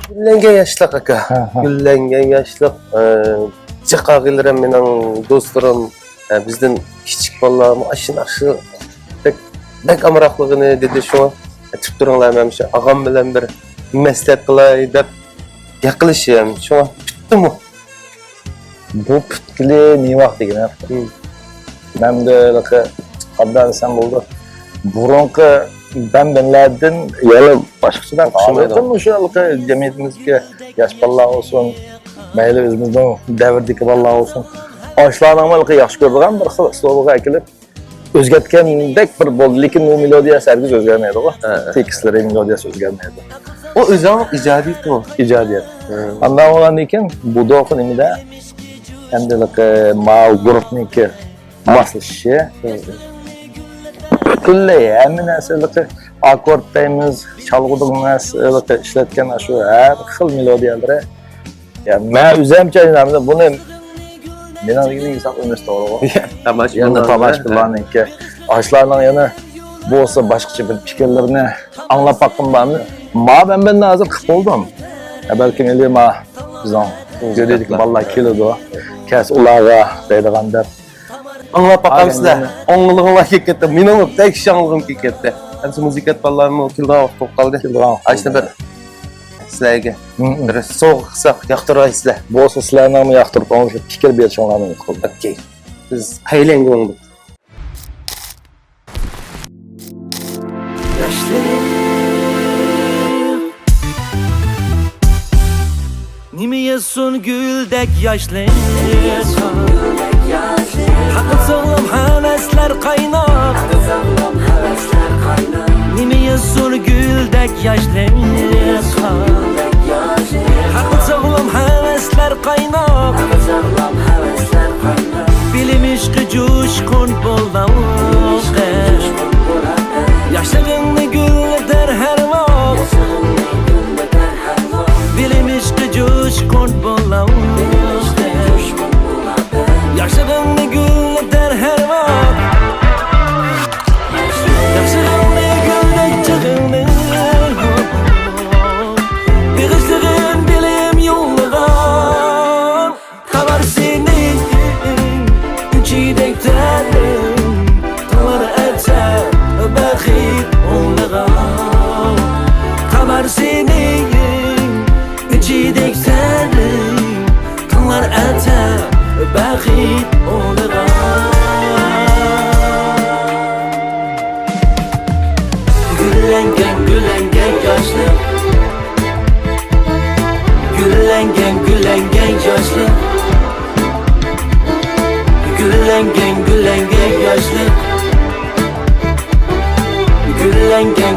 Güllengen yaşlık aka. Güllengen yaşlık. Çıkağılar menin dostlarım. Bizden küçük ballarım aşı pek amraklığını dedi şuna. Tüp durunlar memmiş. Ağam bilen bir meslek kılay dep yakılışım. Şuna bitti mi? Bu pütkili ne vaqt degan ben de qaddan desem bo'ldi. Burunqi benlerden yana boshqachadan qolmadim o'sha jamiyatimizga yosh bolalar olsun, mayli o'zimizning davrdagi bolalar olsun. Oshlarni yaxshi ko'radigan bir xil uslubiga akilib o'zgartgandek bir bo'ldi, lekin u melodiyasi hargiz o'zgarmaydi. Tekstlari melodiyasi o'zgarmaydi. O o'zining ijodiyati mi? İcadiyat. Ondan olan keyin bu do'qi nimada hamdaligi mal guruhniki moslashishi butunlay hamma narsalarga akkord deymiz, chalg'udiq narsalarga ishlatgan shu har xil melodiyalari. Yani men o'zimcha buni meningizga inson emas to'g'ri. Yana tomashqalarniki, oshlarning yana bo'lsa boshqacha bir fikrlarni anglab baqqan bormi? Ben de hazır qilib bo'ldim. Balki men bizning gördük bolalar keladi. Kes ularga deydigan deb anglab baqqansizlar. Anglığınlar kelib ketdi. Mening tek şanlığım kelib ketdi. Hamsi musikat bolalarning kelgan vaqt bo'lib qoldi. Aytdi bir sizlarga bir so'q qilsak yoqtiraysizlar. Bo'lsa sizlarni ham yoqtirib olishib fikr berishinglarni umid qildim. Okey. Biz qaylangan bo'ldik. Nimeye sun güldek yaşlayın Hakkı sağlam hevesler kaynak Nimeye sun güldek yaşlayın Hakkı sağlam hevesler kaynak Bilim işkı coşkun bollamışke Yaşlarını güller her vakit Bilim işkı coşkun bollamışke Yaşlarını güller her vakit Yaşlarını güller çıkınır Bir kışlığın bilim yolluğun Kavar senin içideklerin Kavar eter bakit onluğun Kavar senin içideklerin Kavar eter bakit onluğun Güllengen yaşlı Güllengen yaşlı Güllengen yaşlı Güllengen